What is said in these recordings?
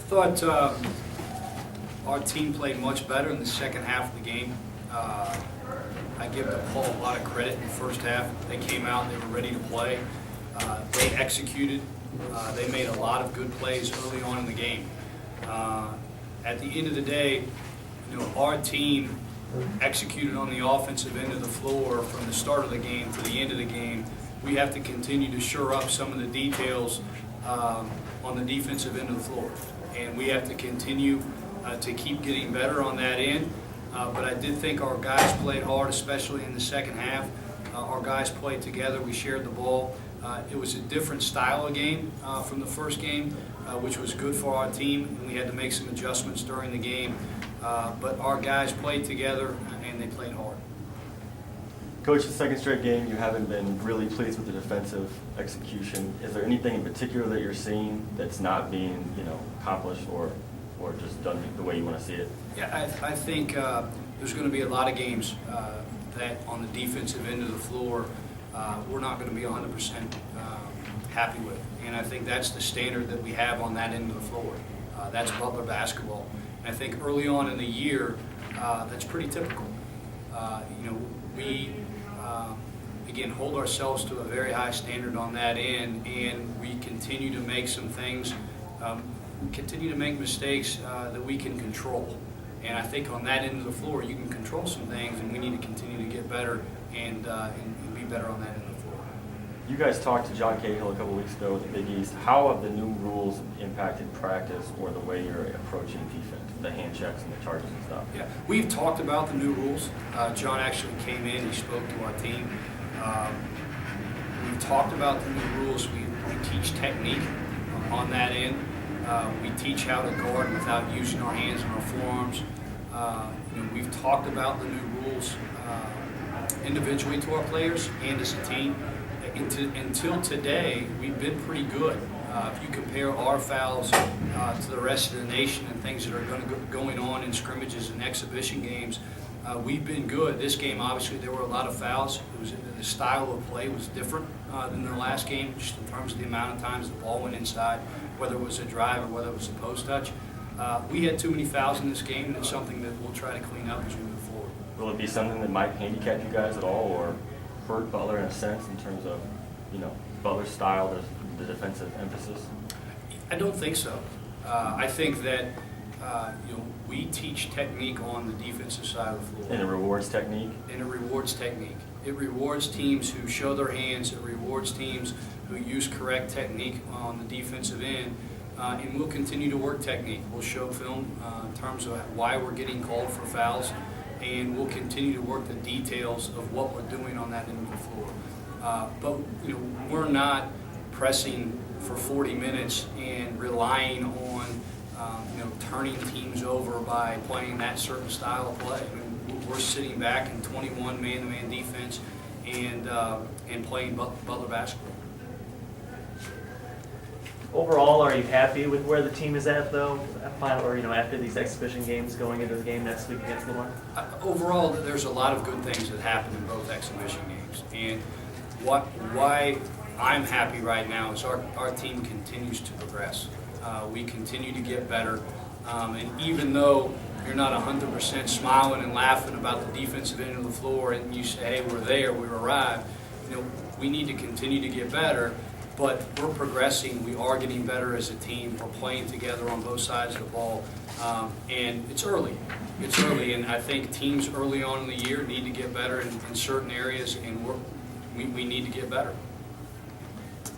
thought our team played much better in the second half of the game. I give DePauw a lot of credit in the first half. They came out and they were ready to play. They executed. They made a lot of good plays early on in the game. At the end of the day, our team executed on the offensive end of the floor from the start of the game to the end of the game. We have to continue to shore up some of the details on the defensive end of the floor. And we have to continue to keep getting better on that end. But I did think our guys played hard, especially in the second half. Our guys played together. We shared the ball. It was a different style of game from the first game, which was good for our team. And we had to make some adjustments during the game. But our guys played together, and they played hard. Coach, the second straight game, you haven't been really pleased with the defensive execution. Is there anything in particular that you're seeing that's not being, accomplished or just done the way you want to see it? Yeah, I think there's going to be a lot of games that on the defensive end of the floor we're not going to be 100% happy with. And I think that's the standard that we have on that end of the floor. That's Butler basketball. And I think early on in the year, that's pretty typical. We again, hold ourselves to a very high standard on that end, and we continue to make some things, continue to make mistakes that we can control. And I think on that end of the floor, you can control some things, and we need to continue to get better and be better on that end of the floor. You guys talked to John Cahill a couple weeks ago with the Big East. How have the new rules impacted practice or the way you're approaching defense, the hand checks and the charges and stuff? Yeah, we've talked about the new rules. John actually came in, he spoke to our team. We've talked about the new rules. We teach technique on that end. We teach how to guard without using our hands and our forearms. We've talked about the new rules individually to our players and as a team. Until today, we've been pretty good. If you compare our fouls to the rest of the nation and things that are going on in scrimmages and exhibition games, we've been good. This game, obviously, there were a lot of fouls. The style of play was different than the last game, just in terms of the amount of times the ball went inside, whether it was a drive or whether it was a post touch. We had too many fouls in this game, and it's something that we'll try to clean up as we move forward. Will it be something that might handicap you guys at all or hurt Butler in a sense in terms of, Butler's style, the defensive emphasis? I don't think so. I think that we teach technique on the defensive side of the floor. And it rewards technique? And it rewards technique. It rewards teams who show their hands. It rewards teams who use correct technique on the defensive end. And we'll continue to work technique. We'll show film in terms of why we're getting called for fouls. And we'll continue to work the details of what we're doing on that end of the floor. But we're not pressing for 40 minutes and relying on turning teams over by playing that certain style of play. We're sitting back in 21 man-to-man defense and playing Butler basketball. Overall, are you happy with where the team is at, though, after these exhibition games going into the game next week against Lamar? Overall, there's a lot of good things that happen in both exhibition games. And why I'm happy right now is our team continues to progress. We continue to get better. And even though you're not 100% smiling and laughing about the defensive end of the floor and you say, hey, we're there, we've arrived, we need to continue to get better. But we're progressing. We are getting better as a team. We're playing together on both sides of the ball. And it's early. It's early. And I think teams early on in the year need to get better in certain areas, and we need to get better.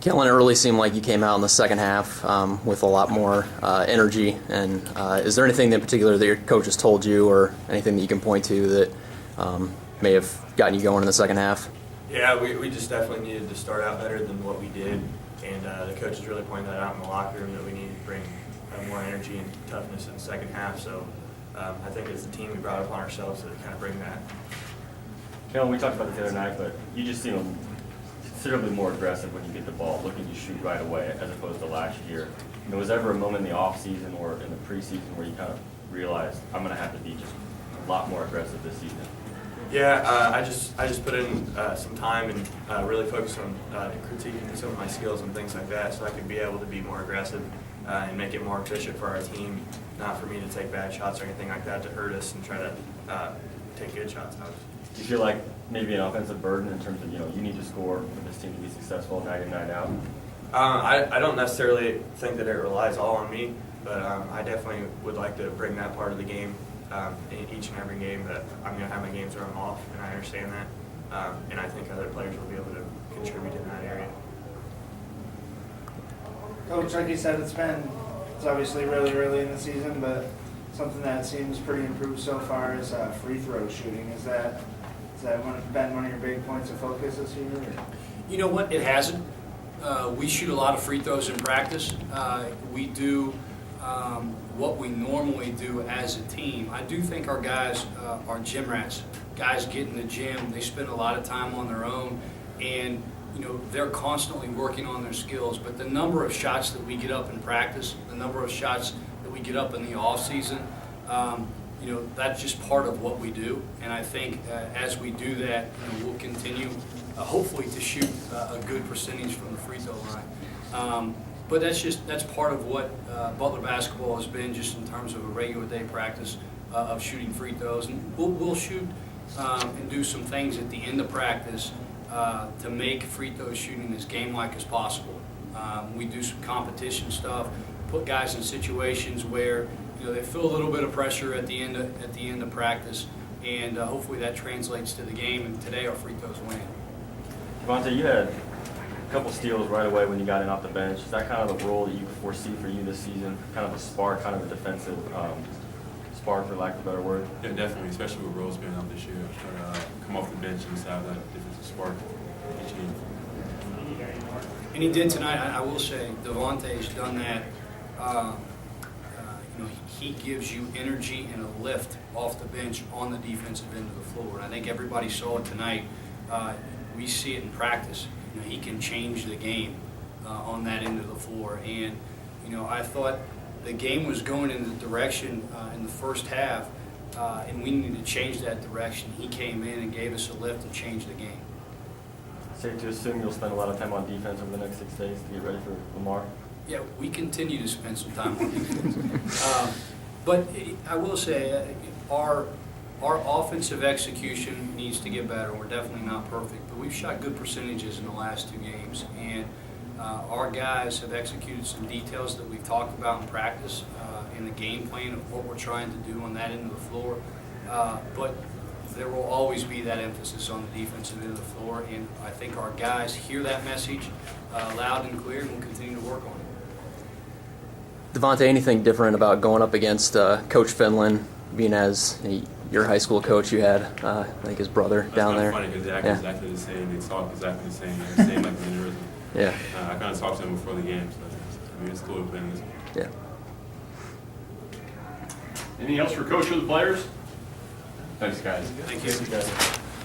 Kellen, it really seemed like you came out in the second half with a lot more energy. And is there anything in particular that your coach has told you or anything that you can point to that may have gotten you going in the second half? Yeah, we just definitely needed to start out better than what we did, and the coaches really pointed that out in the locker room that we needed to bring more energy and toughness in the second half. So I think as a team we brought it upon ourselves to kind of bring that. Kellen, we talked about this the other night, but you just seem considerably more aggressive when you get the ball, looking to shoot right away as opposed to last year. Was there ever a moment in the off season or in the preseason where you kind of realized I'm going to have to be just a lot more aggressive this season? Yeah, I just put in some time and really focused on critiquing some of my skills and things like that, so I could be able to be more aggressive and make it more efficient for our team, not for me to take bad shots or anything like that to hurt us and try to take good shots out. Do you feel like maybe an offensive burden in terms of, you need to score for this team to be successful night in, night out? I don't necessarily think that it relies all on me, but I definitely would like to bring that part of the game in each and every game. That I'm going to have my games where I'm off, and I understand that. And I think other players will be able to contribute in that area. Coach, like you said, it's obviously really early in the season, but something that seems pretty improved so far is free throw shooting. Has that been one of your big points of focus this year? Or? You know what? It hasn't. We shoot a lot of free throws in practice. We do what we normally do as a team. I do think our guys are gym rats. Guys get in the gym. They spend a lot of time on their own, and they're constantly working on their skills. But the number of shots that we get up in practice, the number of shots that we get up in the off season, that's just part of what we do. And I think as we do that, we'll continue, hopefully, to shoot a good percentage from the free throw line. But that's part of what Butler basketball has been, just in terms of a regular day practice of shooting free throws. And we'll shoot and do some things at the end of practice to make free throw shooting as game-like as possible. We do some competition stuff, put guys in situations where they feel a little bit of pressure at the end of practice, and hopefully that translates to the game. And today our free throws win. Devontae, you had a couple steals right away when you got in off the bench. Is that kind of the role that you could foresee for you this season? Kind of a spark, kind of a defensive spark, for lack of a better word? Yeah, definitely, especially with Rose being out this year. Trying to come off the bench and have that defensive spark each game. And he did tonight. I will say, Devontae's done that. He gives you energy and a lift off the bench on the defensive end of the floor. And I think everybody saw it tonight. We see it in practice. He can change the game on that end of the floor. And I thought the game was going in the direction in the first half, and we needed to change that direction. He came in and gave us a lift and changed the game. Safe to assume you'll spend a lot of time on defense over the next 6 days to get ready for Lamar? Yeah, we continue to spend some time on defense. But I will say, our offensive execution needs to get better. We're definitely not perfect, but we've shot good percentages in the last 2 games. And our guys have executed some details that we've talked about in practice in the game plan of what we're trying to do on that end of the floor. But there will always be that emphasis on the defensive end of the floor, and I think our guys hear that message loud and clear, and will continue to work on it. Devontae, anything different about going up against Coach Finland, being as your high school coach? You had, I think, his brother down there. That's funny because they act exactly the same. They talk exactly the same. They're the same like mannerism. Yeah. I kind of talked to them before the game, so it's cool playing this. Yeah. Anything else for Coach or the players? Thanks, guys. Thank you.